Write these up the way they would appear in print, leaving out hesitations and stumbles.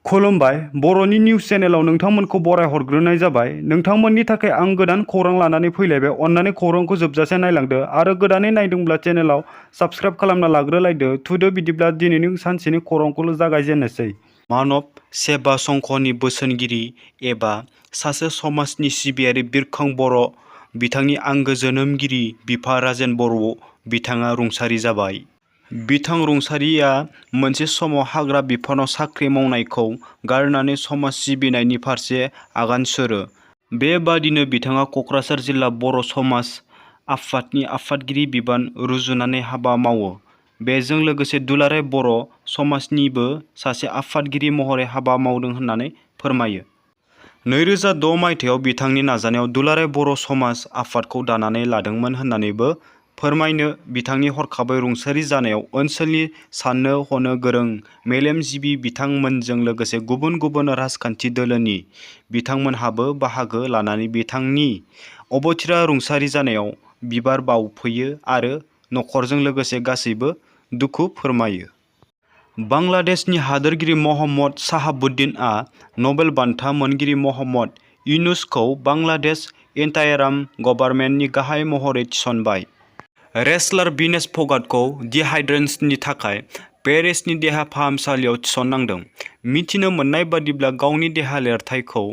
खुलुमबाय बर'नि निउस चेनेलाव नोंथांमोनखौ बराय हरग्रोनाय जाबाय। नोंथांमोननि थाखाय आं गोदान खौरां लानानै फैलायबाय। अन्नानै खौरांखौ जोबजासे नायलांदो आरो गोदानै नायदोंब्ला चेनेलाव साबस्क्राइब खालामना लाग्रोलायदो। थुदो बिदिब्ला दिनैनि सानसेनि खौरांखौल' जागायजेननोसै। मानब सेवा संघनि बोसोनगिरि एबा सासे समाजनि सिबियारि बिरखां बर' बिथांनि आंगो जोनोमगिरि बिफा राजेन बर' बिथाङा रुंसारि जाबाय। बिथां रुंसारिया मोनसे समाव हाग्रा बिफानाव साख्रि मावनायखौ गारनानै समाज सिबिनायनि फारसे आगान सुरो। बेबादिनो बिथाङा क'क्राझार जिल्ला बर' समाज आफादनि आफादगिरि बिबान रुजुनानै हाबा मावो। बेजों लोगोसे दुलाराय बर' समाजनिबो सासे आफादगिरि महरै हाबा मावदों होननानै फोरमायो। 2006 मायथाइयाव बिथांनि नाजानायाव दुलाराय बर' समाज आफादखौ दानानै लादोंमोन होननानैबो फोरमायनो। बिथांनि हरखाबै रुंसारि जानायाव ओनसोलनि साननो हनो गोरों मेलेमजिबि बिथांमोनजों लोगोसे गुबुन गुबुन राजखान्थि दोलोनि बिथांमोनहाबो बाहागो लानानै बिथांनि अबथिरा रुंसारि जानायाव बिबार बावफैयो आरो नखरजों लोगोसे गासैबो दुखु फोरमायो। बांलादेशनि हादोरगिरि महम्मद साहाबुद्दीनआ नबेल बान्था मोनगिरि महम्मद इउनुसखौ बांलादेश इन्टारिम गभर्नमेन्टनि गाहाय महरै थिसनबाय। रेसलार विनेश फगाटखौ डिहाइड्रेशननि थाखाय पेरिसनि देहा फाहामसालियाव थिसननांदों। मिथिनो मोननाय बादिब्ला गावनि देहा लिरथायखौ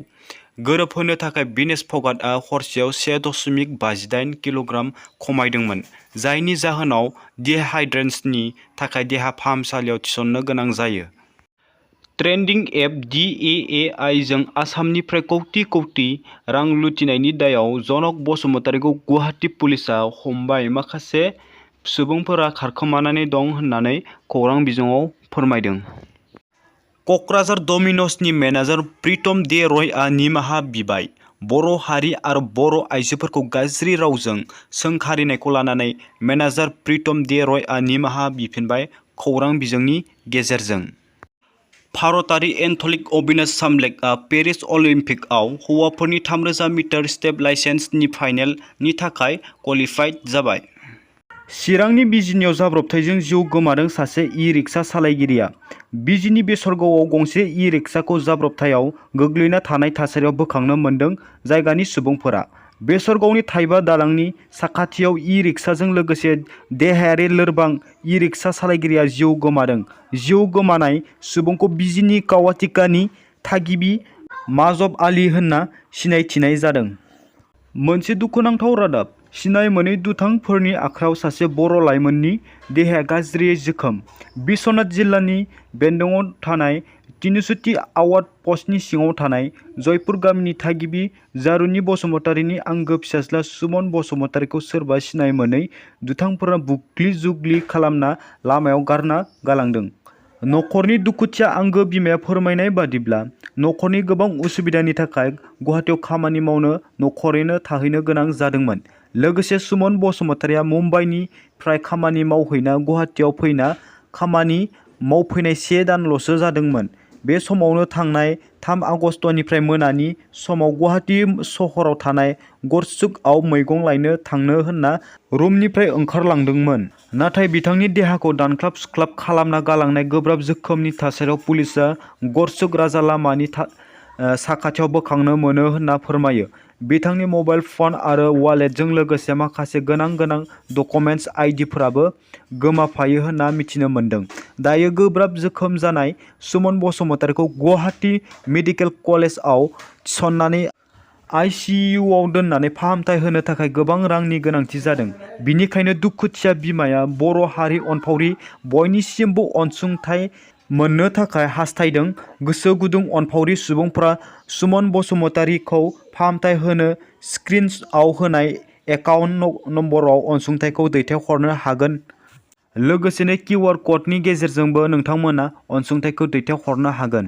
गोरोबहोनो थाखाय विनेश फगाटआ हरसेयाव 1.58 किल'ग्राम खमायदोंमोन, जायनि जाहोनाव डिहाइड्रेशननि थाखाय देहा फाहामसालियाव थिसननो गोनां जायो। ट्रेडिं एप DAAI जों आसामनिफ्राय कौटि कौटि रां लुथिनायनि दायाव जनक बसुमतारीखौ गुवाहाटी पुलिसआ हमबाय। माखासे सुबुंफोरा खारखोमानानै दं होननानै खौरां बिजोङाव फोरमायदों। क'क्राझार डमिन'सनि मेनेजार प्रितम दे रयआ निमाहा बिबाय। बर' हारि आरो बर' आइजोफोरखौ गाज्रि रावजों सोंखारिनायखौ लानानै मेनेजार प्रितम दे रयआ निमाहा बिफिनबाय। खौरां बिजोंनि गेजेरजों भारतारि एथलीट अविनाश सामलेकआ पेरिस अलिम्पिकआव हौवाफोरनि 3000 मिटार स्टेप लाइसेन्सनि फाइनेलनि थाखाय क्वालिफाइड जाबाय। चिरांनि बिजिनियाव जाब्रबथायजों जिउ गोमादों सासे इ-रिक्सा सालायगिरिया। बिजिनि बेसरगावआव गंसे इ-रिक्साखौ जाब्रबथायाव गोग्लैना थानाय थासारियाव बोखांनो मोन्दों जायगानि सुबुंफोरा। बेसरगावनि थाइबा दालांनि साखाथियाव इ-रिक्साजों लोगोसे देहायारि लोरबां इ-रिक्सा सालायगिरिया जिउ गोमादों। जिउ गोमानाय सुबुंखौ बिजिनि कावाटिकानि थागिबि माजब आली होनना सिनायथिनाय जादों। मोनसे दुखुनांथाव रादाब। सिनाय मोनै दुथांफोरनि आखायाव सासे बर' लाइमोननि देहाया गाज्रियै जोखोम। बिश्वनाथ जिल्लानि बेन्दोङाव थानाय तिनिसुथि आवाद पस्टनि सिङाव थानाय जयपुर गामिनि थागिबि जारुनि बसुमतारीनि आंगो फिसाज्ला सुमन बसुमतारीखौ सोरबा सिनाय मोनै दुथांफोरा बुग्लि-जुग्लि खालामना लामायाव गारना गालांदों। नखरनि दुखुथिया आंगो बिमाया फोरमायनाय बादिब्ला नखरनि गोबां उसुबिदानि थाखाय गुवाहाटीयाव खामानि मावनो नखरैनो थाहैनो गोनां जादोंमोन। लोगोसे सुमन बसुमतारीया मुम्बाइनिफ्राय खामानि मावहैना गुवाहाटीयाव फैना खामानि मावफैनाय 1 दानल'सो जादोंमोन। बे समावनो थांनाय 3 आगस्टनिफ्राय मोनानि समाव गुवाहाटी सहराव थानाय गरसुकआव मैगं लायनो थांनो होनना रुमनिफ्राय ओंखारलांदोंमोन। नाथाय बिथांनि देहाखौ दानख्लाब सुख्लाब खालामना गालांनाय गोब्राब जोखोमनि थासारियाव पुलिसआ गरसुक राजा लामानि साखाथियाव बोखांनो मोनो होनना फोरमायो। बिथांनि मबाइल फन आरो वालेटजों लोगोसे माखासे गोनां डकुमेन्टस आइडिफोराबो गोमाफायो होनना मिथिनो मोन्दों। दायो गोब्राब जोखोम जानाय सुमन बसुमतारीखौ गुवाहाटी मेडिकेल कलेजआव थिसननानै ICUआव दोननानै फाहामथाय होनो थाखाय गोबां रांनि गोनांथि जादों। बिनिखायनो दुखुथिया बिमाया बर' हारि अनफावरि बयनिसिमबो अनसुंथाइ मोननो थाखाय हास्थायदों। गोसो गुदुं अनफावरि सुबुंफोरा सुमन बसुमतारीखौ फाहामथाय होनो स्क्रिनआव होनाय एकाउन्ट नम्बराव अनसुंथाइखौ दैथायहरनो हागोन। लोगोसेनो QR क'डनि गेजेरजोंबो नोंथांमोना अनसुंथाइखौ दैथायहरनो हागोन।